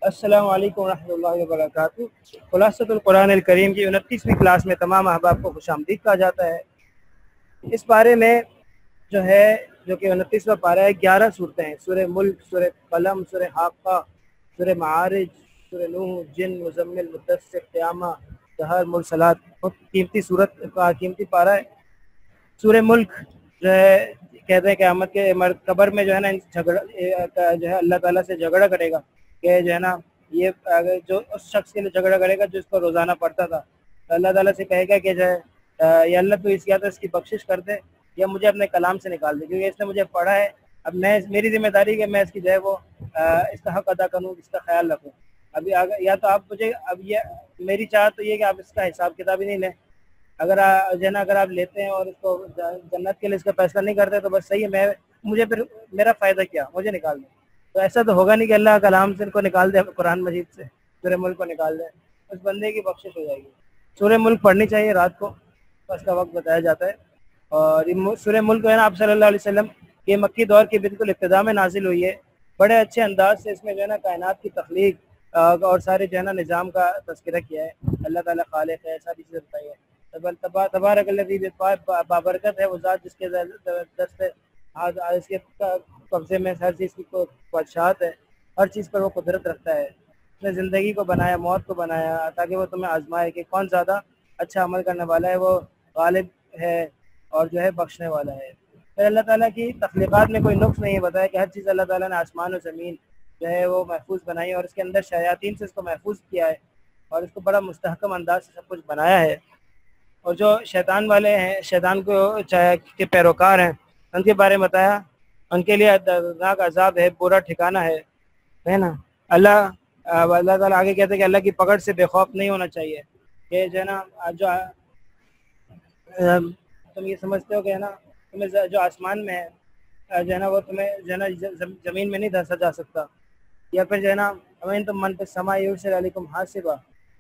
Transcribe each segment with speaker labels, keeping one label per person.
Speaker 1: السلام علیکم ورحمۃ اللہ وبرکاتہ۔ خلاصۃ القرآن الکریم کی 29ویں کلاس میں تمام احباب کو خوش آمدید کہا جاتا ہے۔ اس پارے میں جو کہ 29واں پارہ ہے، 11 صورتیں ہیں: سورہ ملک، سورہ قلم، سورہ حاقہ، سورہ معارج، سورہ نوح، جن، مزمل، مدثر، قیامہ، دہر، مرسلات۔ بہت قیمتی صورت کا قیمتی پارہ ہے۔ سورہ ملک جو ہے کہتے ہیں قیامت کے قبر میں جو ہے نا جھگڑا جو ہے اللہ تعالیٰ سے جھگڑا کرے گا کہ جو ہے نا یہ جو اس شخص کے لیے جھگڑا کرے گا جو اس کو روزانہ پڑھتا تھا، تو اللہ تعالیٰ سے کہے گا کہ جو ہے یا اللہ تو اس کی بخشش کر دے یا مجھے اپنے کلام سے نکال دے، کیونکہ اس نے مجھے پڑھا ہے۔ اب میری ذمہ داری کہ میں اس کی جو ہے وہ اس کا حق ادا کروں، اس کا خیال رکھوں۔ ابھی یا تو آپ مجھے اب یہ میری چاہت تو یہ کہ آپ اس کا حساب کتاب ہی نہیں لیں۔ اگر جو ہے نا اگر آپ لیتے ہیں اور اس کو جنت کے لیے اس کا فیصلہ نہیں کرتے تو بس صحیح ہے، مجھے پھر میرا فائدہ کیا، مجھے نکال دیں۔ تو ایسا تو ہوگا نہیں کہ اللہ کلام سے ان کو نکال دے، قرآن مجید سے سورہ ملک کو نکال دے، اس بندے کی بخشش ہو جائے گی۔ سورہ ملک پڑھنی چاہیے رات کو، اس کا وقت بتایا جاتا ہے۔ اور سورہ ملک ہے نا آپ صلی اللہ علیہ وسلم کے مکی دور کی بالکل ابتدا میں نازل ہوئی ہے۔ بڑے اچھے انداز سے اس میں جو ہے نا کائنات کی تخلیق اور سارے جو ہے نا نظام کا تذکرہ کیا ہے۔ اللہ تعالیٰ خالق ہے، ساری چیزیں بتائی ہے۔ تبارک الذی بابرکت ہے وہ ذات جس کے دست اس کے قبضے میں ہر چیز کی بادشاہت ہے، ہر چیز پر وہ قدرت رکھتا ہے۔ اس نے زندگی کو بنایا، موت کو بنایا تاکہ وہ تمہیں آزمائے کہ کون زیادہ اچھا عمل کرنے والا ہے۔ وہ غالب ہے اور جو ہے بخشنے والا ہے۔ پھر اللہ تعالیٰ کی تخلیقات میں کوئی نقص نہیں بتایا کہ ہر چیز اللہ تعالیٰ نے آسمان و زمین جو ہے وہ محفوظ بنائی ہے، اور اس کے اندر شیاطین سے اس کو محفوظ کیا ہے اور اس کو بڑا مستحکم انداز سے سب کچھ بنایا ہے۔ اور جو شیطان والے ہیں، شیطان کو کے پیروکار ہیں، ان کے بارے میں بتایا ان کے لیے دردناک عذاب ہے، برا ٹھکانہ ہے نا۔ اللہ تعالیٰ آگے کہتے ہیں کہ اللہ کی پکڑ سے بے خوف نہیں ہونا چاہیے، کہ جو ہے نا تم یہ سمجھتے ہو کہ ہے نا تمہیں جو آسمان میں ہے جو ہے نا وہ تمہیں جو ہے نا زمین میں نہیں دھنسا جا سکتا، یا پھر جو ہے نا امین تم من پہ سما یرسل علیکم حاسبہ،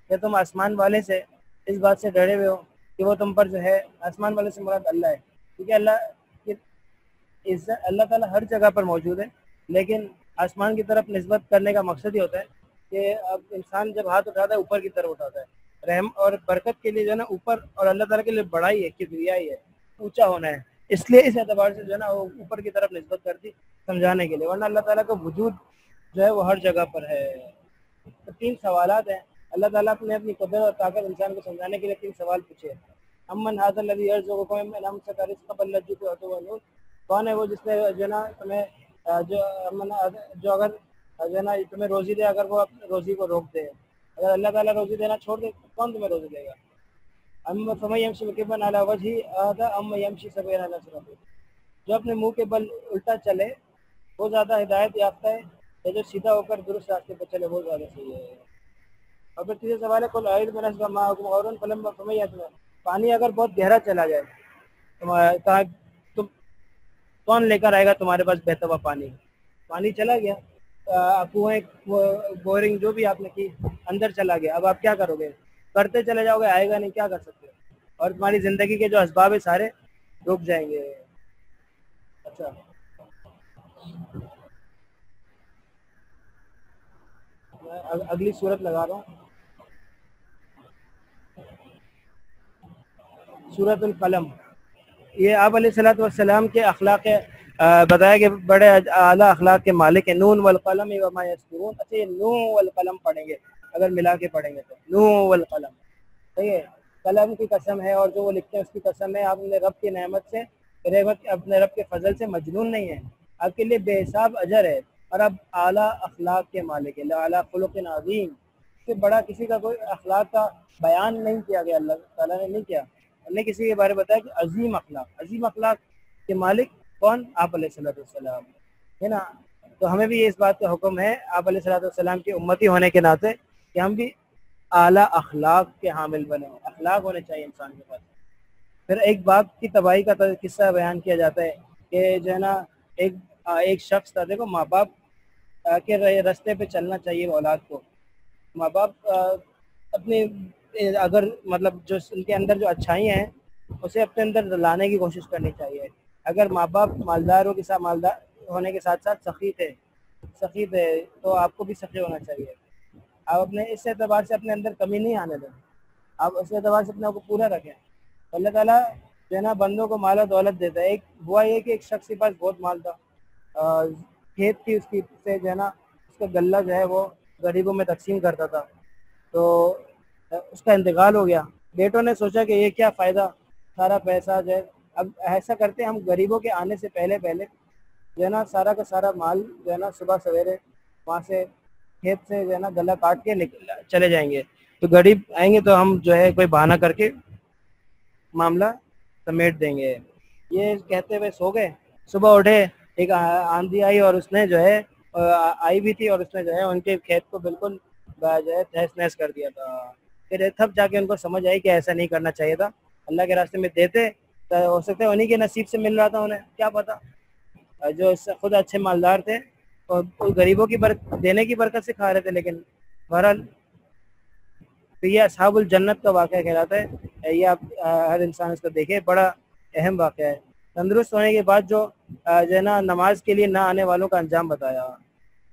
Speaker 1: کہ تم آسمان والے سے اس بات سے ڈرے ہوئے ہو کہ وہ تم پر جو ہے، آسمان والے سے مراد اللہ ہے، کیونکہ اللہ تعالیٰ ہر جگہ پر موجود ہے، لیکن آسمان کی طرف نسبت کرنے کا مقصد یہ ہوتا ہے کہ اب انسان جب ہاتھ اٹھاتا ہے اوپر کی طرف اٹھاتا ہے، رحم اور برکت کے لیے جو ہے نا اوپر، اور اللہ تعالیٰ کے لیے بڑائی ہے، کبریائی ہے، اونچا ہونا ہے، اس لیے اس اعتبار سے جو ہے نا وہ اوپر کی طرف نسبت کرتی سمجھانے کے لیے، ورنہ اللہ تعالیٰ کا وجود جو ہے وہ ہر جگہ پر ہے۔ تو 3 سوالات ہیں، اللہ تعالیٰ نے اپنی قدرت اور طاقت انسان کو سمجھانے کے لیے 3 سوال پوچھے۔ امن ھذا الذی یرزقکم من امسک رزقا بل لجوا فی عتو ونور، کون ہے وہ جس نے جو ہے نا تمہیں جو اگر جو ہے نا تمہیں روزی دے، اگر وہ روزی کو روک دے، اگر اللہ تعالیٰ روزی دینا چھوڑ دے کون تمہیں روزی دے گا؟ اما فمن یمشی مکبا علی وجهه اهدی اما یمشی سویا علی صراط، جو اپنے منہ کے بل الٹا چلے وہ زیادہ ہدایت یافتہ ہے، یا جو سیدھا ہو کر درست راستے پر چلے وہ زیادہ صحیح ہے۔ اور پھر تیسرا سوال ہے قل اعوذ برب الماءکم غورا فلما فمیت، پانی اگر بہت گہرا چلا جائے تم کون لے کر آئے گا تمہارے پاس بہتا ہوا پانی چلا گیا، کنویں بورنگ جو بھی آپ نے کی اندر چلا گیا، اب آپ کیا کرو گے؟ کرتے چلے جاؤ گے، آئے گا نہیں، کیا کر سکتے ہو؟ اور تمہاری زندگی کے جو اسباب ہے سارے رک جائیں گے۔ اچھا میں اگلی صورت لگا رہا ہوں، سورۃ القلم۔ یہ آپ علیہ الصلوۃ والسلام کے اخلاق بتایا کہ بڑے اعلیٰ اخلاق کے مالک ہیں۔ نون والقلم وما یسطرون، اچھا یہ نون والقلم پڑھیں گے اگر ملا کے پڑھیں گے تو نون والقلم، صحیح ہے، قلم کی قسم ہے اور جو وہ لکھتے ہیں اس کی قسم ہے۔ آپ نے رب کی نعمت سے، اپنے رب کے فضل سے مجنون نہیں ہیں، آپ کے لیے بے حساب اجر ہے، اور اب اعلیٰ اخلاق کے مالک ہے، اعلیٰ خلق عظیم، کہ بڑا کسی کا کوئی اخلاق کا بیان نہیں کیا گیا، اللہ تعالیٰ نے نہیں کیا، نے کسی کے بارے میں بتایا کہ عظیم اخلاق کے مالک کون؟ آپ علیہ الصلوۃ والسلام ہے نا۔ تو ہمیں بھی اس بات کا حکم ہے آپ علیہ الصلوۃ والسلام کی امتی ہونے کے ناطے کہ ہم بھی اعلیٰ اخلاق کے حامل بنے، اخلاق ہونے چاہیے انسان کے پاس۔ پھر ایک باپ کی تباہی کا قصہ بیان کیا جاتا ہے کہ جو ہے نا ایک شخص تھا، دیکھو ماں باپ کے راستے پہ چلنا چاہیے اولاد کو، ماں باپ اپنی اگر مطلب جو ان کے اندر جو اچھائی ہیں اسے اپنے اندر لانے کی کوشش کرنی چاہیے۔ اگر ماں باپ مالداروں کے ساتھ، مالدار ہونے کے ساتھ ساتھ سخی ہے تو آپ کو بھی سخی ہونا چاہیے۔ آپ اپنے اس اعتبار سے اپنے اندر کمی نہیں آنے دیں، آپ اس اعتبار سے اپنے آپ کو پورا رکھیں۔ اللہ تعالیٰ جو ہے نا بندوں کو مال و دولت دیتا ہے۔ ایک ہوا یہ کہ ایک شخص کے پاس بہت مال تھا، کھیت تھی اس کی، سے جو ہے نا اس کا غلہ جو ہے وہ غریبوں میں تقسیم کرتا تھا، تو اس کا انتقال ہو گیا۔ بیٹوں نے سوچا کہ یہ کیا فائدہ، سارا پیسہ جو ہے، اب ایسا کرتے ہم غریبوں کے آنے سے پہلے جو ہے نا سارا کا سارا مال جو ہے نا صبح سویرے وہاں سے کھیت سے جو ہے نا گلا کاٹ کے چلے جائیں گے، تو غریب آئیں گے تو ہم جو ہے کوئی بہانہ کر کے معاملہ سمیٹ دیں گے۔ یہ کہتے ہوئے سو گئے، صبح اٹھے، ایک آندھی آئی اور اس نے جو ہے آئی بھی تھی، اور اس نے جو ہے ان کے کھیت کو بالکل جو ہے تہس نہس کر دیا تھا۔ پھر تب جا کے ان کو سمجھ آئی کہ ایسا نہیں کرنا چاہیے تھا، اللہ کے راستے میں دیتے تو ہو سکتا ہے انہی کے نصیب سے مل رہا تھا، انہیں کیا پتہ، جو خود اچھے مالدار تھے اور غریبوں کی دینے کی برکت سے کھا رہے تھے۔ لیکن بہرحال تو یہ اصحاب الجنت کا واقعہ کہلاتا ہے، یہ آپ ہر انسان اس کو دیکھے، بڑا اہم واقعہ ہے۔ تندرست ہونے کے بعد جو ہے نا نماز کے لیے نہ آنے والوں کا انجام بتایا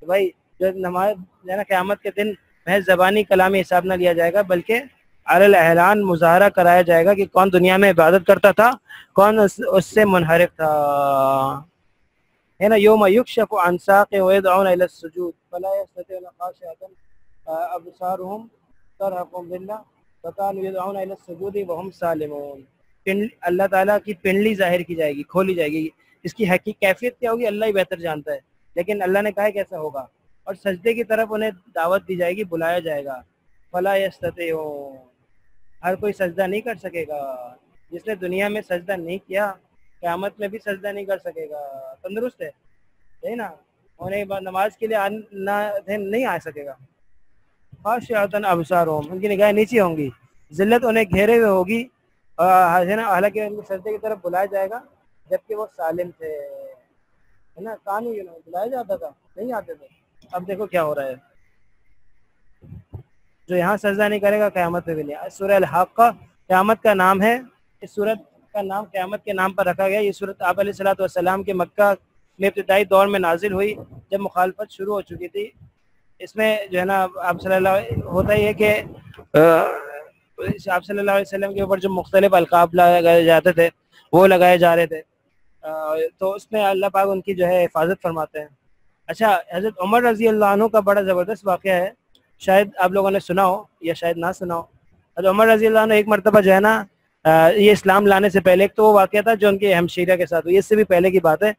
Speaker 1: کہ بھائی جو نماز جو ہے نا قیامت کے دن محض زبانی کلامی حساب نہ لیا جائے گا، بلکہ علی الاعلان مظاہرہ کرایا جائے گا کہ کون دنیا میں عبادت کرتا تھا، کون اس سے منحرف تھا، ہے نا۔ یوم یکشف عن ساق ویدعون الی السجود فلا یستطیعون خاشعۃ ابصارهم ترهقهم ذلہ وکانوا یدعون الی السجود وهم سالمون۔ اللہ تعالیٰ کی پنڈلی ظاہر کی جائے گی، کھولی جائے گی، اس کی حقیقی کیفیت کیا ہوگی اللہ ہی بہتر جانتا ہے، لیکن اللہ نے کہا ہے کیسا ہوگا، اور سجدے کی طرف انہیں دعوت دی جائے گی، بلایا جائے گا۔ فلا یستطیعون، ہر کوئی سجدہ نہیں کر سکے گا، جس نے دنیا میں سجدہ نہیں کیا قیامت میں بھی سجدہ نہیں کر سکے گا۔ تندرست ہے نا، ہونے کے بعد نماز کے لیے نہیں آ سکے گا۔ خاشعۃ ابصارهم، ان کی نگاہیں نیچی ہوں گی، ذلت انہیں گھیرے ہوئے ہوگی، حالانکہ ان کو سجدے کی طرف بلایا جائے گا جبکہ وہ سالم تھے، ہے نا۔ کانو بلایا جاتا تھا، نہیں آتے تھے۔ اب دیکھو کیا ہو رہا ہے، جو یہاں سجدہ نہیں کرے گا قیامت میں بھی نہیں۔ سورہ الحاقہ قیامت کا نام ہے، اس سورت کا نام قیامت کے نام پر رکھا گیا۔ یہ سورت آپ علیہ الصلوۃ والسلام کے مکہ میں ابتدائی دور میں نازل ہوئی جب مخالفت شروع ہو چکی تھی۔ اس میں جو ہے نا آپ صلی اللہ ہوتا ہی ہے کہ آپ صلی اللہ علیہ وسلم کے اوپر جو مختلف القاب لگائے جاتے تھے وہ لگائے جا رہے تھے، تو اس میں اللہ پاک ان کی جو ہے حفاظت فرماتے ہیں۔ اچھا، حضرت عمر رضی اللہ عنہ کا بڑا زبردست واقعہ ہے، شاید آپ لوگوں نے سنا ہو یا شاید نہ سنا ہو۔ حضرت عمر رضی اللہ عنہ ایک مرتبہ جو ہے نا یہ اسلام لانے سے پہلے، ایک تو وہ واقعہ تھا جو ان کے ہمشیرہ کے ساتھ ہوئی، اس سے بھی پہلے کی بات ہے۔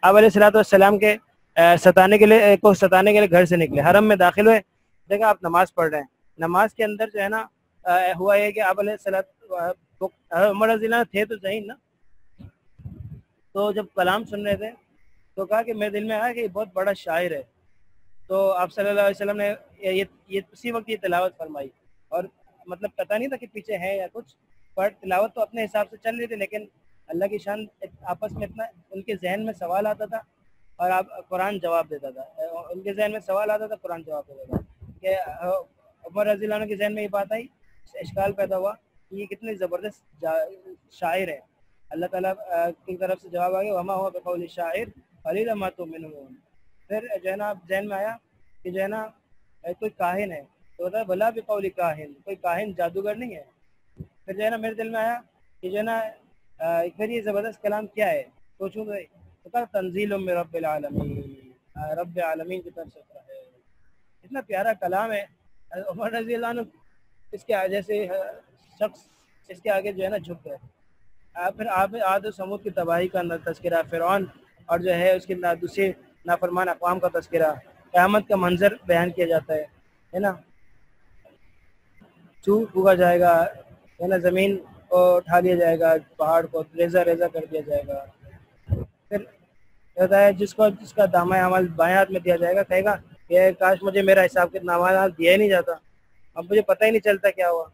Speaker 1: آپ علیہ الصلوۃ والسلام کے ستانے کے لیے گھر سے نکلے، حرم میں داخل ہوئے، دیکھا آپ نماز پڑھ رہے ہیں، نماز کے اندر جو ہے نا ہوا یہ کہ آپ علیہ الصلوۃ عمر رضی اللہ عنہ تھے تو صحیح نا، تو جب کلام سن رہے تھے تو کہا کہ میرے دل میں آیا کہ یہ بہت بڑا شاعر ہے، تو آپ صلی اللہ علیہ وسلم نے یہ اسی وقت یہ تلاوت فرمائی، اور مطلب پتہ نہیں تھا کہ پیچھے ہے یا کچھ، پر تلاوت تو اپنے حساب سے چل رہی تھی، لیکن اللہ کی شان آپس میں اتنا ان کے ذہن میں سوال آتا تھا اور آپ قرآن جواب دیتا تھا، ان کے ذہن میں سوال آتا تھا قرآن جواب دیتا تھا، کہ عمر رضی اللہ عنہ کے ذہن میں یہ بات آئی، اشکال پیدا ہوا کہ یہ کتنے زبردست شاعر ہے، اللہ تعالیٰ کی طرف سے جواب آ گیا وما هو بقول الشاعر قلیلا ما تؤمنون۔ پھر جو ہے نا ذہن میں آیا کہ جو ہے نا کوئی کاہن ہے، تو بتا بلا بقول کاہن، کوئی کاہن جادوگر نہیں ہے۔ پھر جو ہے نا میرے دل میں آیا کہ جو ہے نا پھر یہ زبردست کلام کیا ہے، سوچوں تو کہا تنزیل من رب العالمین، رب العالمین کی طرف سے ہے، اتنا پیارا کلام ہے۔ عمر رضی اللہ عنہ اس کے جیسے شخص اس کے آگے جو ہے نا جھک گئے۔ پھر عاد و سمود کی تباہی کا تذکرہ، فرعون اور جو ہے اس کے دوسرے نافرمان اقوام کا تذکرہ، قیامت کا منظر بیان کیا جاتا ہے نا، چور پھونکا جائے گا، ہے نا، زمین کو اٹھا لیا جائے گا، پہاڑ کو ریزہ ریزہ کر دیا جائے گا۔ پھر کہتا ہے جس کا دامن عمل بائیں ہاتھ میں دیا جائے گا، کہے گا کہ کاش مجھے میرا حساب کتنا عمل دیا ہی نہیں جاتا، اب مجھے پتہ ہی نہیں چلتا کیا ہوا،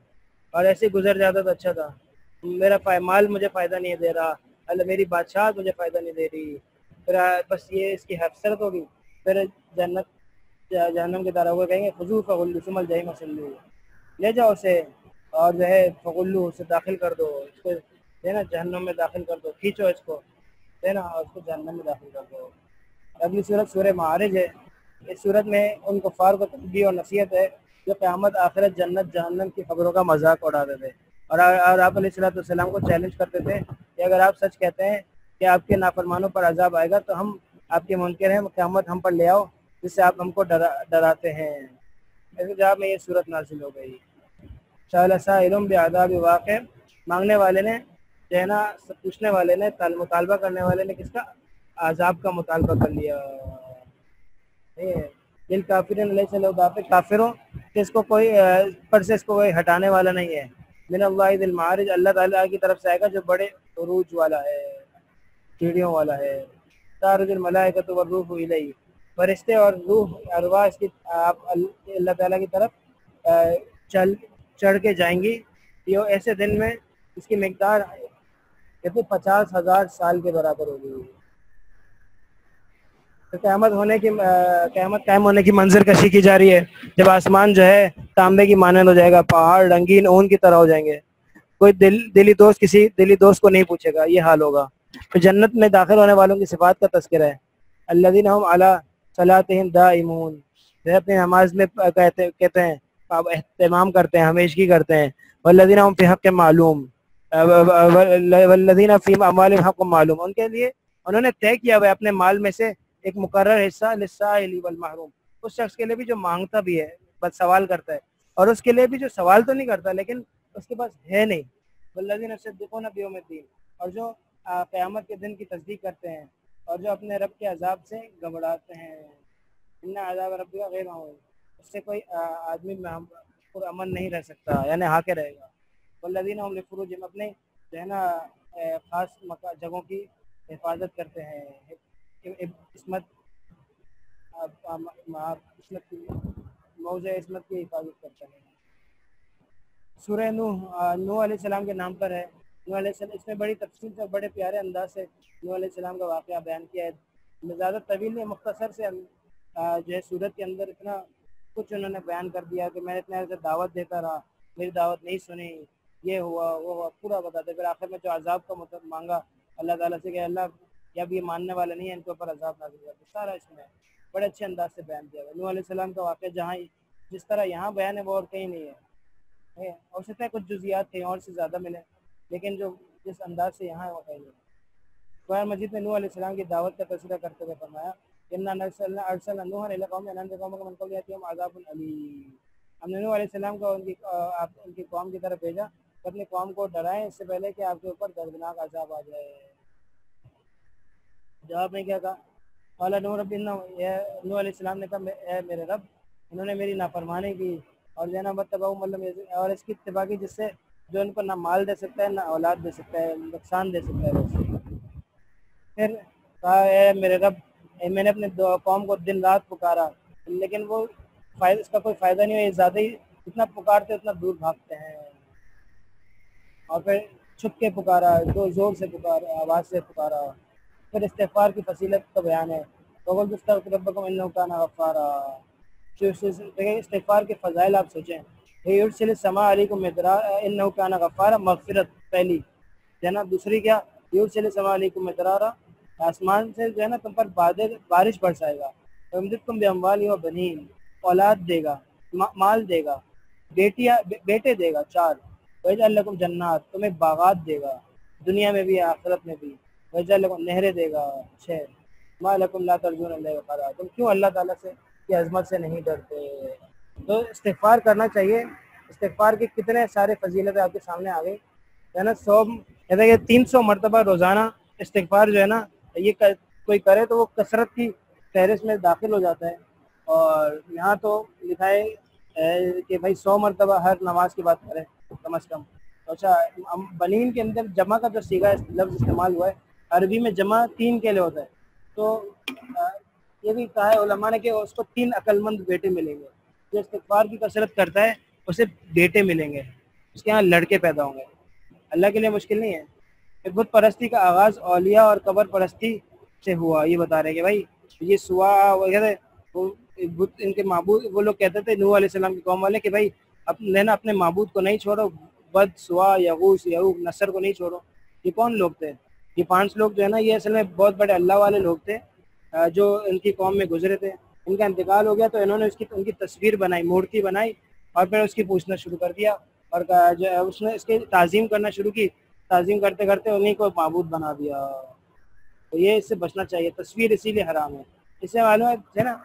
Speaker 1: اور ایسے گزر جاتا تو اچھا تھا، میرا مال مجھے فائدہ نہیں دے رہا، اللہ میری بادشاہ مجھے فائدہ نہیں دے رہی، پھر بس یہ اس کی حسرت ہوگی۔ پھر جہنم کے داروغے کہیں گے خذوہ فغلوہ ثم الجحیم صلوہ، لے جاؤ اسے اور جو ہے فغلوہ، اسے داخل کر دو، اس کو جو ہے نا جہنم میں داخل کر دو، کھینچو اس کو، ہے نا، اور اس کو جہنم میں داخل کر دو۔ اگلی صورت سورہ معارج ہے، اس صورت میں ان کفار کو تنبیہ اور نصیحت ہے جو قیامت آخرت جنت جہنم کی خبروں کا مذاق اڑاتے تھے، اور آپ علیہ السلام کو چیلنج کرتے تھے کہ اگر آپ سچ کہتے ہیں کہ آپ کے نافرمانوں پر عذاب آئے گا تو ہم آپ کے منکر ہیں، قیامت ہم پر لے آؤ جس سے آپ ہم کو ڈراتے ہیں۔ اس جواب میں یہ صورت نازل ہو گئی۔ سأل سائل بعذاب واقع، مانگنے والے نے جو ہے نا، پوچھنے والے نے، مطالبہ کرنے والے نے کس کا؟ عذاب کا مطالبہ کر لیا۔ دل کافرین علیہ صلی کافروں کہ اس کو کوئی پر سے اس کو کوئی ہٹانے والا نہیں ہے۔ من اللہ ذی المعارج، اللہ تعالیٰ کی طرف سے آئے گا جو بڑے عروج والا ہے، سیڑھیوں والا ہے۔ تعرج الملائکۃ والروح الیہ، فرشتے اور روح ارواح اس کی اللہ تعالیٰ کی طرف چڑھ کے جائیں گی، یہ ایسے دن میں اس کی مقدار کتنی 50,000 سال کے برابر ہوگی۔ تو قیامت قائم ہونے کی منظر کشی کی جا رہی ہے، جب آسمان جو ہے تانبے کی مانند ہو جائے گا، پہاڑ رنگین اون کی طرح ہو جائیں گے، کوئی دلی دوست کسی دلی دوست کو نہیں پوچھے گا، یہ حال ہوگا۔ تو جنت میں داخل ہونے والوں کی صفات کا تذکرہ ہے۔ الذین هم علی صلاتہم دائمون، وہ اپنی نماز میں کہتے ہیں اہتمام کرتے ہیں، ہمیشگی کرتے ہیں۔ والذین هم فی حق معلوم، والذین فی اموالہم حق معلوم، ان کے لیے انہوں نے طے کیا ہوا ہے اپنے مال میں سے ایک مقرر حصہ للسائل والمحروم، اس شخص کے لیے بھی جو مانگتا بھی ہے، بس سوال کرتا ہے، اور اس کے لیے بھی جو سوال تو نہیں کرتا لیکن اس کے پاس ہے نہیں۔ والذین یصدقون بیوم الدین، اور جو قیامت کے دن کی تصدیق کرتے ہیں، اور جو اپنے رب کے عذاب سے گھبراتے ہیں۔ ان عذاب ربک غیر معمول، اس سے کوئی آدمی پر امن نہیں رہ سکتا، یعنی ہاکے رہے گا۔ والذین هم لفروجہم، اپنے جو ہے نا خاص جگہوں کی حفاظت کرتے ہیں، عصمت کی موضع عصمت کی حفاظت کرتے ہیں۔ سورہ نوح علیہ السلام کے نام پر ہے۔ نوح علیہ السلام، اس میں بڑی تفصیل سے بڑے پیارے انداز سے نوح علیہ السلام کا واقعہ بیان کیا ہے۔ زیادہ طویل نہیں، مختصر سے جو ہے سورت کے اندر اتنا کچھ انہوں نے بیان کر دیا کہ میں اتنے سے دعوت دیتا رہا، میری دعوت نہیں سنی، یہ ہوا وہ ہوا، پورا بتاتے۔ پھر آخر میں جو عذاب کا مانگا اللہ تعالیٰ سے کہ اللہ جب یہ ماننے والے نہیں ہیں ان کے اوپر عذاب نازل کر دے، سارا اس میں بڑے اچھے انداز سے بیان کیا گیا۔ نوح علیہ السلام کا واقعہ جہاں جس طرح یہاں بیان ہے وہ اور کہیں نہیں ہے، ہو سکتا ہے کچھ جزیات کہیں اور سے زیادہ ملیں، لیکن جو جس انداز سے یہاں ہے وہ کہیں نہیں۔ قرآن مجید میں نوح علیہ السلام کی دعوت کا تذکرہ کرتے ہوئے فرمایا انا ارسلنا نوحا الی قومه ان انذر قومك من قبل یاتیہم عذاب الیم، ہم نے نوح علیہ السلام کو ان کی قوم کی طرف بھیجا کہ اپنی قوم کو ڈرائیں اس سے پہلے کہ آپ کے اوپر دردناک عذاب آ جائے۔ جواب میں کیا کہا؟ قال نوح رب نوح علیہ السلام نے کہا اے میرے رب، انہوں نے میری نافرمانی کی اور جو ہے نا اور اس کی اتباع کی جس سے جو ان کو نہ مال دے سکتا ہے نہ اولاد دے سکتا ہے، نقصان دے سکتا ہے۔ پھر کہا اے میرے رب، میں نے اپنے قوم کو دن رات پکارا لیکن وہ اس کا کوئی فائدہ نہیں ہے، یہ زیادہ ہی اتنا پکارتے اتنا دور بھاگتے ہیں۔ اور پھر چھپ کے پکارا، زور سے پکارا، آواز سے پکارا۔ پھر استغفار کی فضیلت کا بیان ہے، وَقُلْتُ اسْتَغْفِرُوا رَبَّكُمْ إِنَّهُ كَانَ غَفَّارًا۔ دیکھیں استغفار کے فضائل آپ سوچیں، يُرْسِلِ السَّمَاءَ عَلَيْكُمْ مِدْرَارًا إِنَّهُ كَانَ غَفَّارًا، مغفرت پہلی ہے نا۔ دوسری کیا؟ يُرْسِلِ السَّمَاءَ عَلَيْكُمْ مِدْرَارًا، آسمان سے جو ہے نا تم پر بارش برسائے گا، وَيُمْدِدْكُمْ بِأَمْوَالٍ وَبَنِينَ، اولاد دے گا، مال دے گا، بیٹے دے گا 4، وَيَجْعَلْ لَكُمْ جَنَّاتٍ، تمہیں باغات دے گا دنیا میں بھی آخرت میں بھی، وَيَجْعَلْ لَكُمْ نہریں دے گا 6، مَا لَكُمْ لَا تَرْجُونَ اللَّهَ وَقَارًا، تم کیوں اللہ تعالیٰ سے کی عظمت سے نہیں ڈرتے؟ تو استغفار کرنا چاہیے۔ استغفار کی کتنے سارے فضیلتیں آپ کے سامنے آ گئی ہے نا۔ 300 مرتبہ روزانہ استغفار جو ہے نا یہ کوئی کرے تو وہ کثرت کی فہرست میں داخل ہو جاتا ہے۔ اور یہاں تو لکھا ہے کہ بھائی 100 مرتبہ ہر نماز کے بعد کریں کم از کم۔ اچھا، بنین کے اندر جمع کا جو سیگا لفظ استعمال ہوا ہے عربی میں جمع 3 کے لیے ہوتا ہے، تو یہ بھی کہا ہے علماء نے کہ اس کو 3 عقل مند بیٹے ملیں گے۔ جو استغفار کی کثرت کرتا ہے اسے بیٹے ملیں گے، اس کے یہاں لڑکے پیدا ہوں گے۔ اللہ کے لیے مشکل نہیں ہے۔ بت پرستی کا آغاز اولیاء اور قبر پرستی سے ہوا، یہ بتا رہے ہیں کہ بھائی یہ سوا وغیرہ ان کے معبود، وہ لوگ کہتے تھے نوح علیہ السلام کی قوم والے کہ بھائی اپنے معبود کو نہیں چھوڑو، بد، سوا، یغوث، یعوق، نصر کو نہیں چھوڑو۔ یہ کون لوگ تھے؟ یہ 5 لوگ جو ہے نا یہ اصل میں بہت بڑے اللہ والے لوگ تھے جو ان کی قوم میں گزرے تھے۔ ان کا انتقال ہو گیا تو انہوں نے ان کی تصویر بنائی، مورتی بنائی اور پھر اس کی پوچھنا شروع کر دیا اور جو ہے اس نے اس کی تعظیم کرنا شروع کی. تعظیم کرتے کرتے انہیں کو معبود بنا دیا. تو یہ اس سے بچنا چاہیے. تصویر اسی لیے حرام ہے. اس سے معلوم ہے نا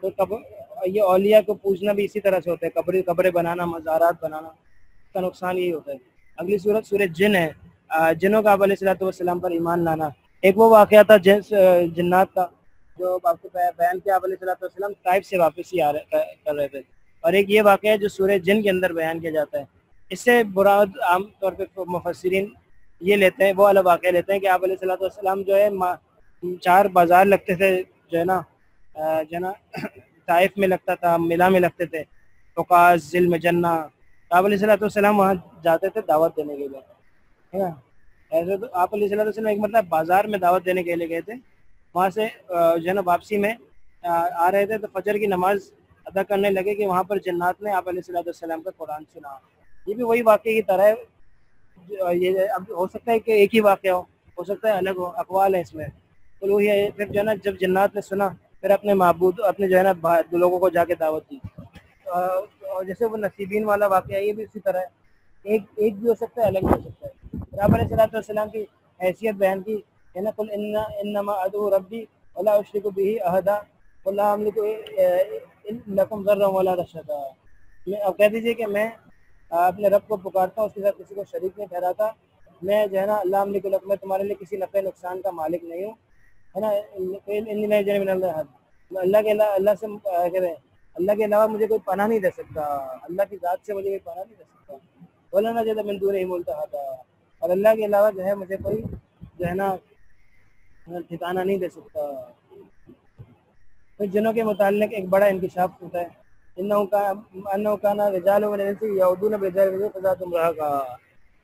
Speaker 1: تو یہ اولیاء کو پوچھنا بھی اسی طرح سے ہوتا ہے. قبریں بنانا, مزارات بنانا, اس کا نقصان یہی ہوتا ہے. اگلی صورت سورہ جن ہے. جنوں کا آپ علیہ الصلوۃ والسلام پر ایمان لانا. ایک وہ واقعہ تھا جنات کا جو آپ کو بیان کیا. آپ علیہ الصلوۃ والسلام طائف سے واپسی کر رہے تھے. اور ایک یہ واقعہ ہے جو سورہ جن کے اندر بیان کیا جاتا ہے. اس سے مراد عام طور پہ مفسرین یہ لیتے ہیں, وہ والا واقعہ لیتے ہیں کہ آپ علیہ الصلوۃ والسلام جو ہے 4 بازار لگتے تھے جو ہے نا طائف میں لگتا تھا, ملا میں لگتے تھے, عکاظ, ذل مجنہ. آپ علیہ الصلوۃ والسلام وہاں جاتے تھے دعوت دینے کے لیے, ہے نا. ایسے تو آپ علیہ الصلوۃ والسلام ایک مطلب بازار میں دعوت دینے کے لیے گئے تھے. وہاں سے جو ہے نا واپسی میں آ رہے تھے تو فجر کی نماز ادا کرنے لگے کہ وہاں پر جنات نے آپ علیہ الصلوۃ والسلام کا قرآن سنا. یہ بھی وہی واقعے کی طرح ہے. یہ اب ہو سکتا ہے کہ ایک ہی واقعہ ہو سکتا ہے الگ ہو, اقوال ہے اس میں. تو یہ پھر جو ہے نا جب جنات نے سنا پھر اپنے معبود اپنے جو ہے نا لوگوں کو جا کے دعوت دی. اور جیسے وہ نصیبین والا واقعہ یہ بھی اسی طرح ہے. ایک بھی ہو سکتا ہے, الگ بھی ہو سکتا ہے. آپ علیہ الصلوۃ والسلام کی حیثیت بیان کی ہے نا. قل انما ادعو ربی ولا اشرک به احدا ولا املک لکم ضرا ولا رشدا. اب کہہ دیجیے کہ میں اپنے رب کو پکارتا ہوں, اس کے ساتھ کسی کو شریک نہیں ٹھہراتا. میں جو ہے نا اللہ املک لکم, میں تمہارے لیے کسی نفع نقصان کا مالک نہیں ہوں, ہے نا. اللہ سے اللہ کے علاوہ مجھے کوئی پناہ نہیں دے سکتا. اللہ کی ذات سے مجھے کوئی پناہ نہیں دے سکتا. مولانا جیسا من دون ملتحدا, اور اللہ کے علاوہ جو ہے مجھے کوئی جو ہے نا ٹھکانہ نہیں دے سکتا. تو جنوں کے متعلق ایک بڑا انکشاف ہوتا ہے. انہو کان رجال من الانس یعوذون برجال فزادهم رہقا,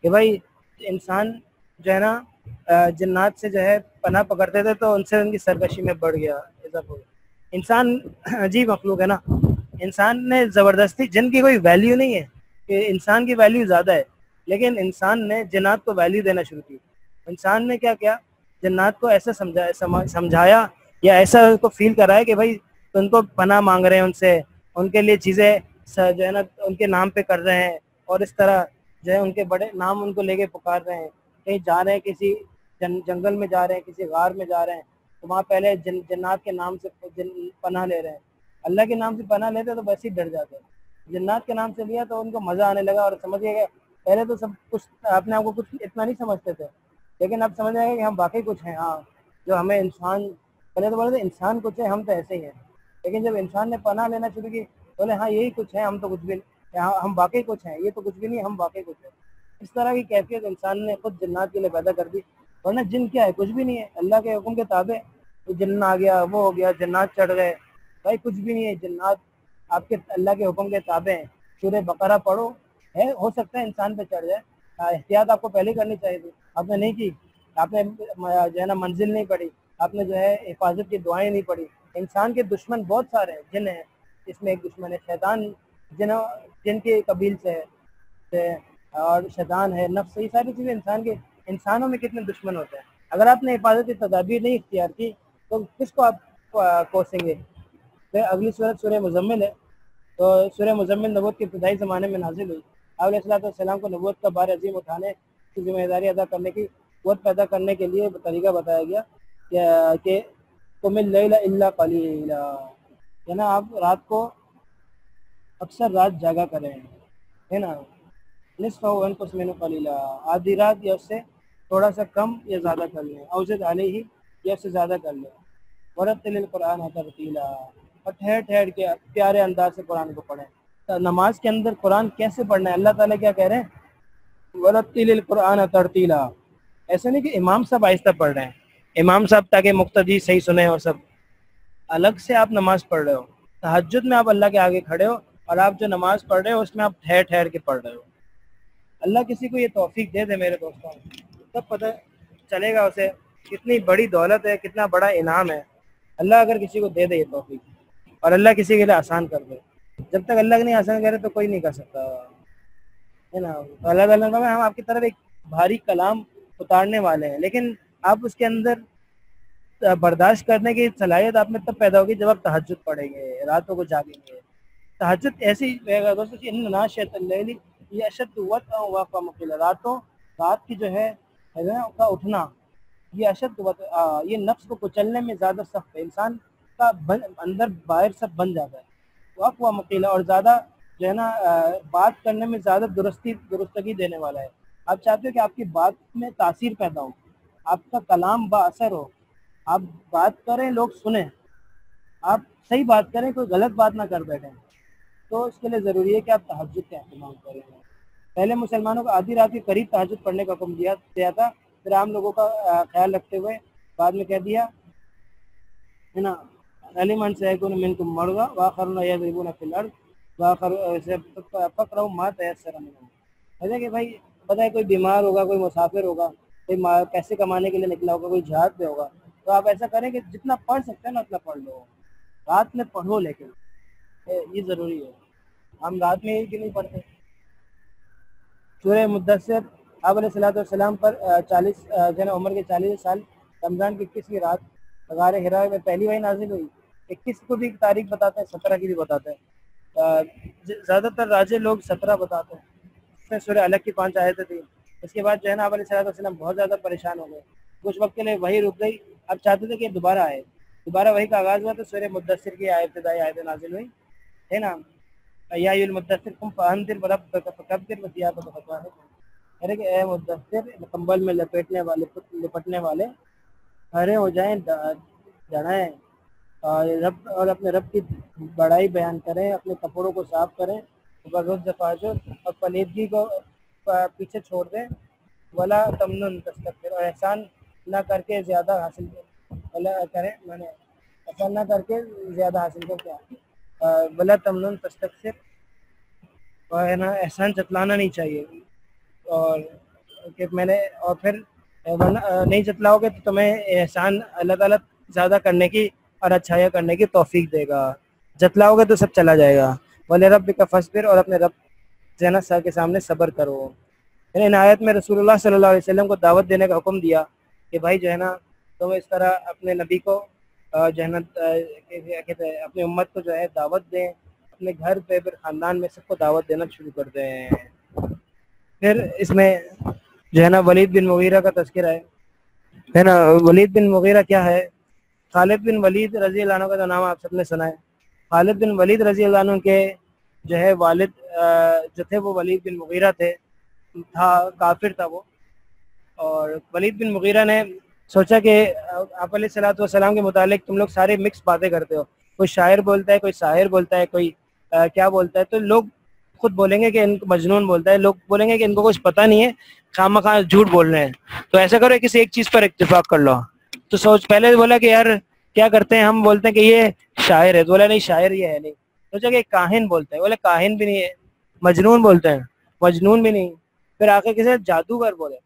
Speaker 1: کہ بھائی انسان جو ہے نا جنات سے جو ہے پناہ پکڑتے تھے تو ان سے ان کی سرکشی میں بڑھ گیا. انسان عجیب مخلوق ہے نا. انسان نے زبردستی, جن کی کوئی ویلیو نہیں ہے کہ انسان کی ویلیو زیادہ ہے, لیکن انسان نے جنات کو ویلیو دینا شروع کی. انسان نے کیا کیا, جنات کو ایسا سمجھایا یا ایسا کو فیل کرایا کہ بھائی ان کو پناہ مانگ رہے ہیں, ان سے ان کے لیے چیزیں جو ہے نا ان کے نام پہ کر رہے ہیں, اور اس طرح جو ہے ان کے بڑے نام ان کو لے کے پکار رہے ہیں. کہیں جا رہے ہیں, کسی جنگل میں جا رہے ہیں, کسی غار میں جا رہے ہیں, تو وہاں پہلے جنات کے نام سے پناہ لے رہے ہیں. اللہ کے نام سے پناہ لیتے تو ویسے ہی ڈر جاتے. جنات کے نام سے لیا تو ان کو مزہ آنے لگا, اور سمجھ گئے کہ پہلے تو سب کچھ اپنے آپ کو کچھ اتنا نہیں سمجھتے تھے, لیکن اب سمجھ آئے کہ ہم واقعی کچھ ہیں. ہاں, جو ہمیں انسان پہلے تو بولے تھے انسان کچھ ہے, ہم تو ایسے ہی ہیں. لیکن جب انسان نے پناہ لینا شروع کی بولے ہاں یہی کچھ ہے, ہم تو کچھ بھی, ہم واقعی کچھ ہیں, یہ تو کچھ بھی نہیں, ہم واقعی کچھ ہیں. اس طرح کی کیفیت انسان نے خود جنات کے لیے پیدا کر دی. ورنہ جن کیا ہے, کچھ بھی نہیں ہے, اللہ کے حکم کے تابع. جن آ گیا, وہ ہو گیا, جنات چڑھ گئے, بھائی کچھ بھی نہیں ہے. جنات آپ کے اللہ کے حکم کے تابع ہیں. سورہ بقرہ پڑھو, ہے ہو سکتا ہے انسان پہ چڑھ جائے. احتیاط آپ کو پہلے کرنی چاہیے تھی, آپ نے نہیں کی. آپ نے جو ہے نا منزل نہیں پڑھی, آپ نے جو ہے حفاظت کی دعائیں نہیں پڑھی. انسان کے دشمن بہت سارے ہیں, جن ہیں, اس میں ایک دشمن ہے شیطان, جن کے قبیل سے ہے, اور شیطان ہے, نفس, یہ ساری چیزیں انسانوں میں کتنے دشمن ہوتے ہیں. اگر آپ نے حفاظتی تدابیر نہیں اختیار کی تو کس کو آپ کوسیں گے. پھر اگلی صورت سورہ مزمل ہے. تو سورہ مزمل نبوت کے ابتدائی زمانے میں نازل ہوئی. آپ علیہ الصلوۃ والسلام کو نبوت کا بار عظیم اٹھانے کی ذمہ داری ادا کرنے کی قوت پیدا کرنے کے لیے طریقہ بتایا گیا کہ قم اللیل الا قلیلا, ہے نا. آپ رات کو اکثر رات جاگا کریں, ہے نا. نصف و انقص منہ قلیلا, آدھی رات یا اس سے تھوڑا سا کم یا زیادہ کر لیں. او زد علیہ, یا اس سے زیادہ کر لیں. ورتل القرآن ترتیلا, اور ٹھہر ٹھہر کے پیارے انداز سے قرآن کو پڑھیں. نماز کے اندر قرآن کیسے پڑھنا ہے, اللہ تعالیٰ کیا کہہ رہے ہیں, ورتل القرآن ترتیلا. ایسا نہیں کہ امام صاحب آہستہ پڑھ رہے ہیں, امام صاحب تاکہ مقتدی صحیح سنیں, اور سب الگ سے آپ نماز پڑھ رہے ہو. تہجد میں آپ اللہ کے آگے کھڑے ہو, اور آپ جو نماز پڑھ رہے ہو اس میں آپ ٹھہر ٹھہر کے پڑھ رہے ہو. اللہ کسی کو یہ توفیق دے دے میرے دوستوں, تب پتہ چلے گا اسے کتنی بڑی دولت ہے, کتنا بڑا انعام ہے. اللہ اگر کسی کو دے دے یہ توفیق, اور اللہ کسی کے لیے آسان کر دے. جب تک اللہ نہیں آسان کرے تو کوئی نہیں کر سکتا, ہے نا. اللہ تعالیٰ ہم آپ کی طرف ایک بھاری کلام اتارنے والے ہیں, لیکن آپ اس کے اندر برداشت کرنے کی صلاحیت آپ میں تب پیدا ہوگی جب آپ تہجد پڑھیں گے, راتوں کو جاگیں گے. تہجد ایسی دوستوں ان ناشئۃ اللیل یہ اشد وطئا واقوام قیلا، رات کی جو ہے نا کا اٹھنا یہ اشد وطئا، یہ نفس کو کچلنے میں زیادہ سخت ہے، انسان کا اندر باہر سب بن جاتا ہے، واقوام قیلا، اور زیادہ جو ہے نا بات کرنے میں زیادہ درستگی دینے والا ہے۔ آپ چاہتے ہو کہ آپ کی بات میں تاثیر پیدا ہو، آپ کا کلام با اثر ہو، آپ بات کریں لوگ سنیں، آپ صحیح بات کریں، کوئی غلط بات نہ کر بیٹھیں، تو اس کے لیے ضروری ہے کہ آپ تہجد کا اہتمام کریں۔ پہلے مسلمانوں کو آدھی رات کے قریب تہجد پڑھنے کا حکم دیا تھا، پھر عام لوگوں کا خیال رکھتے ہوئے بعد میں کہہ دیا ہے نا علمن سیکون منکم مرضی واخرون یضربون فی الارض فقرؤوا ما تیسر منہ، ہے کہ بھائی پتہ ہے کوئی بیمار ہوگا، کوئی مسافر ہوگا، کوئی پیسے کمانے کے لیے نکلا ہوگا، کوئی جہاد پہ ہوگا، تو آپ ایسا کریں کہ جتنا پڑھ سکتے ہیں نا اتنا پڑھ لو، رات میں پڑھو، لیکن یہ ضروری ہے۔ ہم رات میں ہی کہ نہیں پڑھتے۔ سورہ مدثر آپ علیہ الصلوۃ والسلام پر 40 عمر کے 40 سال رمضان کی 21ویں رات غار حرا میں پہلی وحی نازل ہوئی۔ 21 کو بھی تاریخ بتاتے ہیں، 17 کی بھی بتاتے ہیں، زیادہ تر راجے لوگ 17 بتاتے ہیں۔ اس میں سورہ الگ کی 5 آیتیں تھیں۔ اس کے بعد جو ہے نا آپ علیہ الصلوۃ والسلام بہت زیادہ پریشان ہو گئے، کچھ وقت کے لیے وحی رک گئی، اب چاہتے تھے کہ دوبارہ آئے، دوبارہ وحی کا آغاز ہوا تو سورہ مدثر کی ابتدائی آیتیں نازل ہوئی، ہے نا یا ایھا المدثر قم فانذر وربک فکبر وثیابک فطہر، ارے کہ اے مدثر کمبل میں لپٹنے والے کھڑے ہو جائیں، ڈرائیں، اور اپنے رب کی بڑائی بیان کریں، اپنے کپڑوں کو صاف کریں، اور پلیدگی کو پیچھے چھوڑ دیں، ولا تمنن تستکبر، اور احسان نہ کر کے زیادہ حاصل کریں، احسان نہ کر کے زیادہ حاصل کر کیا، ولا تمنن تستکثر، اور ہے نا احسان جتلانا نہیں چاہیے، اور کہ میں نے اور پھر نہیں جتلاؤ گے تو تمہیں احسان اللہ تعالیٰ زیادہ کرنے کی اور اچھائیاں کرنے کی توفیق دے گا، جتلاؤ گے تو سب چلا جائے گا۔ وَلِرَبِّكَ فَاصْبِرْ، اور اپنے رب زینا سر کے سامنے صبر کرو۔ ان آیت میں رسول اللہ صلی اللہ علیہ وسلم کو دعوت دینے کا حکم دیا کہ بھائی جو ہے نا تم اس طرح اپنے نبی کو جو ہے نا کہتے ہیں اپنی امت کو جو ہے دعوت دیں، اپنے گھر پہ پھر خاندان میں سب کو دعوت دینا شروع کر دیں۔ پھر اس میں جو ہے نا ولید بن مغیرہ کا تذکرہ ہے نا، ولید بن مغیرہ کیا ہے؟ خالد بن ولید رضی اللہ عنہ کا نام آپ سب نے سنا ہے۔ خالد بن ولید رضی اللہ عنہ کے جو ہے والد جو تھے وہ ولید بن مغیرہ تھا، کافر تھا وہ، اور ولید بن مغیرہ نے سوچا کہ آپ علیہ الصلوۃ والسلام کے متعلق تم لوگ سارے مکس باتیں کرتے ہو، کوئی شاعر بولتا ہے، کوئی ساحر بولتا ہے، کوئی کیا بولتا ہے، تو لوگ خود بولیں گے کہ ان کو مجنون بولتا ہے، لوگ بولیں گے کہ ان کو کچھ پتہ نہیں ہے، خواہ جھوٹ بول رہے ہیں، تو ایسا کرو کسی ایک چیز پر اتفاق کر لو۔ تو پہلے بولا کہ یار کیا کرتے ہیں، ہم بولتے ہیں کہ یہ شاعر ہے، تو بولا نہیں شاعر یہ ہے نہیں، سوچا کہ کاہن بولتے ہیں، بولے کاہن بھی نہیں ہے، مجنون بولتے ہیں، مجنون بھی نہیں، پھر آخر کسی جادوگر بولے،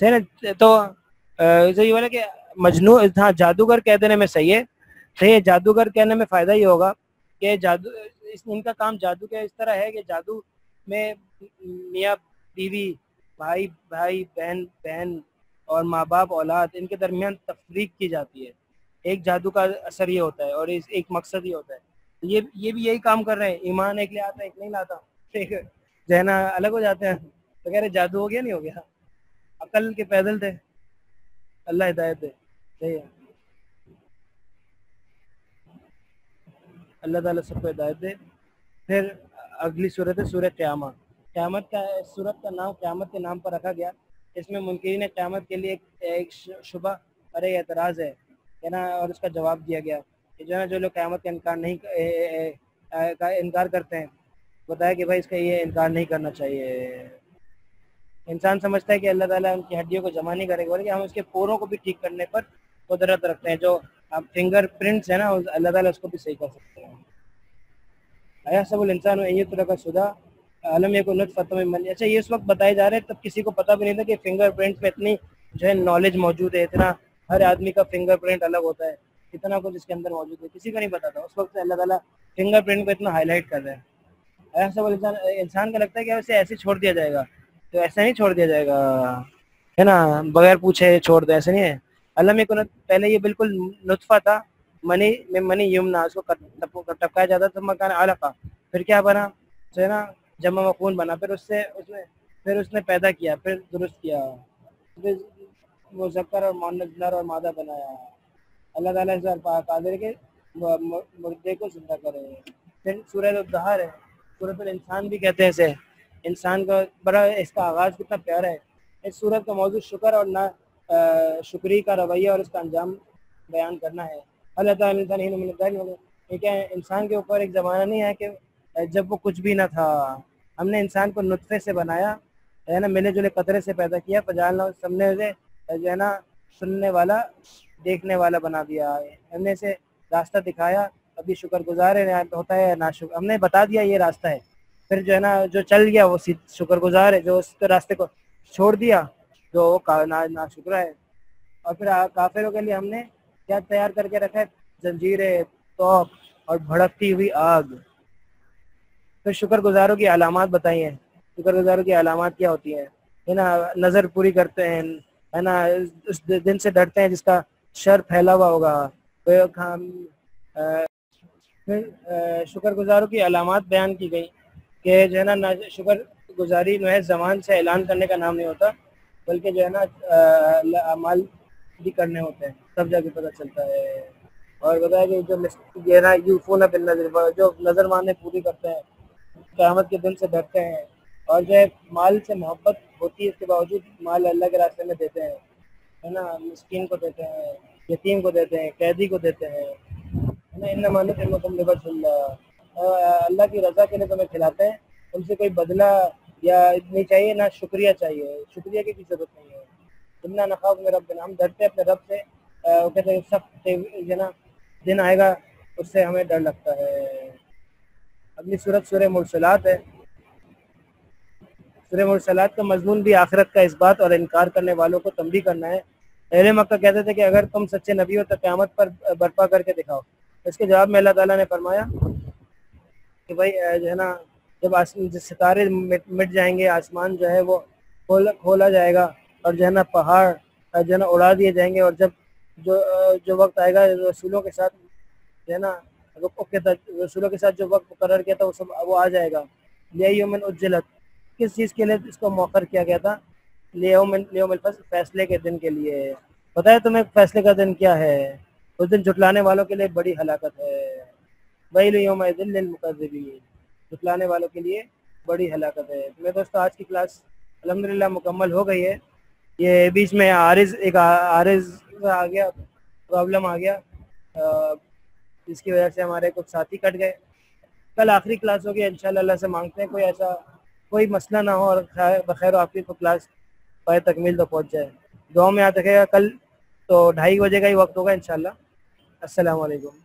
Speaker 1: صحیح نا، تو یہ بولا کہ مجنون، ہاں جادوگر کہہ دینے میں صحیح ہے، جادوگر کہنے میں فائدہ یہ ہوگا کہ جادو ان کا کام جادو کا اس طرح ہے کہ جادو میں میاں بیوی، بھائی بہن اور ماں باپ اولاد، ان کے درمیان تفریق کی جاتی ہے، ایک جادو کا اثر یہ ہوتا ہے اور ایک مقصد یہ ہوتا ہے، یہ بھی یہی کام کر رہے ہیں، ایمان ایک لے آتا ہے ایک نہیں لاتا، جو ہے نا الگ ہو جاتے ہیں، تو کہہ رہے جادو ہو گیا نہیں ہو گیا، عقل کے پیدل تھے، اللہ ہدایت دے، صحیح ہے، اللہ تعالیٰ سب کو ہدایت دے۔ پھر اگلی صورت ہے سورہ قیامت۔ قیامت کا صورت کا نام قیامت کے نام پر رکھا گیا، اس میں منکرین قیامت کے لیے ایک شبہ اور ایک اعتراض ہے نا، اور اس کا جواب دیا گیا کہ جو ہے نا جو لوگ قیامت کا انکار کرتے ہیں، بتایا کہ بھائی اس کا یہ انکار نہیں کرنا چاہیے۔ انسان سمجھتا ہے کہ اللہ تعالیٰ ان کی ہڈیوں کو جمع نہیں کرے گا، بلکہ ہم اس کے پوروں کو بھی ٹھیک کرنے پر قدرت رکھتے ہیں، جو فنگر پرنٹس ہے نا اللہ تعالیٰ اس کو بھی صحیح کر سکتے ہیں۔ ایحسب الانسان ان یترک سدی الم یکن نطفۃ من منی، اچھا یہ اس وقت بتائے جا رہے ہیں، تب کسی کو پتہ بھی نہیں تھا کہ فنگر پرنٹس میں اتنی جو ہے نالج موجود ہے، اتنا ہر آدمی کا فنگر پرنٹ الگ ہوتا ہے، اتنا کچھ اس کے اندر موجود ہے، کسی کو نہیں پتا تھا، اس وقت اللہ تعالیٰ فنگر پرنٹ کو اتنا ہائی لائٹ کر رہے ہیں۔ ایحسب الانسان، انسان کا لگتا ہے کہ اسے ایسے چھوڑ دیا جائے گا، تو ایسا نہیں چھوڑ دیا جائے گا، ہے نا، بغیر پوچھے چھوڑ دیں، ایسے نہیں ہے۔ علم یکن، پہلے یہ بالکل نطفہ تھا، منی یمنا، اس کو ٹپکایا جاتا تھا، مکان علقہ، پھر کیا بنا جو ہے نا جمع مفعول بنا، پھر اس نے پیدا کیا، پھر درست کیا، پھر مذکر اور مؤنث نر اور مادہ بنایا۔ اللہ تعالیٰ اس بار قادر کے مردے کو زندہ کرے۔ پھر سورۃ الدہر ہے، سورۃ الانسان بھی کہتے ہیں اسے، انسان کا بڑا اس کا آغاز کتنا پیارا ہے۔ اس سورت کا موضوع شکر اور نہ شکری کا رویہ اور اس کا انجام بیان کرنا ہے۔ اللہ تعالیٰ ٹھیک ہے، انسان کے اوپر ایک زمانہ نہیں ہے کہ جب وہ کچھ بھی نہ تھا، ہم نے انسان کو نطفے سے بنایا ہے نا، ملے جلے قطرے سے پیدا کیا، فجعلنا سامنے سے جو ہے نا سننے والا دیکھنے والا بنا دیا، ہم نے اسے راستہ دکھایا، ابھی شکر گزار ہوتا ہے ناشکر، ہم نے بتا دیا یہ راستہ ہے، پھر جو ہے نا جو چل گیا وہ شکر گزار ہے، جو اس راستے کو چھوڑ دیا جو وہ ناشکرا ہے۔ اور پھر کافروں کے لیے ہم نے کیا تیار کر کے رکھا ہے؟ زنجیریں، توق اور بھڑکتی ہوئی آگ۔ پھر شکر گزاروں کی علامات بتائی ہیں، شکر گزاروں کی علامات کیا ہوتی ہیں ہے نا، نظر پوری کرتے ہیں ہے نا، اس دن سے ڈرتے ہیں جس کا شر پھیلا ہوا ہوگا۔ پھر شکر گزاروں کی علامات بیان کی گئی کہ جو ہے نا شکر گزاری جو ہے زبان سے اعلان کرنے کا نام نہیں ہوتا، بلکہ جو ہے نا اعمال بھی کرنے ہوتے ہیں، تب جا کے پتہ چلتا ہے۔ اور بتایا کہ جو ہے نا یوفون بالنذر، جو نظر مانے پوری کرتے ہیں، قیامت کے دن سے ڈرتے ہیں، اور جو ہے مال سے محبت ہوتی ہے اس کے باوجود مال اللہ کے راستے میں دیتے ہیں ہے نا، مسکین کو دیتے ہیں، یتیم کو دیتے ہیں، قیدی کو دیتے ہیں ہے نا، انما نطعمکم لوجہ اللہ، اللہ کی رضا کے لیے تمہیں کھلاتے ہیں، ان سے کوئی بدلہ یا نہیں چاہیے، نہ شکریہ چاہیے، شکریہ کی ضرورت نہیں ہے۔ انا نخاف من ربنا، ہم ڈرتے ہیں اپنے رب سے، وہ کہتے ہیں سخت جو نا دن آئے گا اس سے ہمیں ڈر لگتا ہے۔ اگلی سورت سورہ مرسلات ہے۔ سورہ مرسلات کا مضمون بھی آخرت کا اس بات اور انکار کرنے والوں کو تنبیہ کرنا ہے۔ اہل مکہ کہتے تھے کہ اگر تم سچے نبی ہو تو قیامت پر برپا کر کے دکھاؤ۔ اس کے جواب میں اللہ تعالیٰ نے فرمایا کہ بھائی جو ہے نا جب ستارے مٹ جائیں گے، آسمان جو ہے وہ کھولا جائے گا، اور جو ہے نا پہاڑ جو ہے نا اڑا دیے جائیں گے، اور جب جو وقت آئے گا رسولوں کے ساتھ جو ہے نا رسولوں کے ساتھ جو وقت مقرر کیا تھا وہ آ جائے گا۔ لیوم اجلت، کس چیز کے لیے اس کو مؤخر کیا گیا تھا؟ لیوم الفصل، فیصلے کے دن کے لیے۔ پتہ ہے تمہیں فیصلے کا دن کیا ہے؟ اس دن جھٹلانے والوں کے لیے بڑی ہلاکت ہے۔ ویل یومئذ للمکذبین، جھٹلانے والوں کے لیے بڑی ہلاکت ہے۔ میرے دوستو آج کی کلاس الحمدللہ مکمل ہو گئی ہے۔ یہ بیچ میں عارض آ گیا، پرابلم آ گیا، جس کی وجہ سے ہمارے کچھ ساتھی کٹ گئے۔ کل آخری کلاس ہوگی انشاءاللہ، اللہ سے مانگتے ہیں کوئی مسئلہ نہ ہو، اور بخیر و عافیت کو کلاس پائے تکمیل تو پہنچ جائے۔ دعاؤں میں یاد رکھے گا، کل تو 2:30 بجے کا ہی وقت ہوگا انشاءاللہ۔ السلام علیکم۔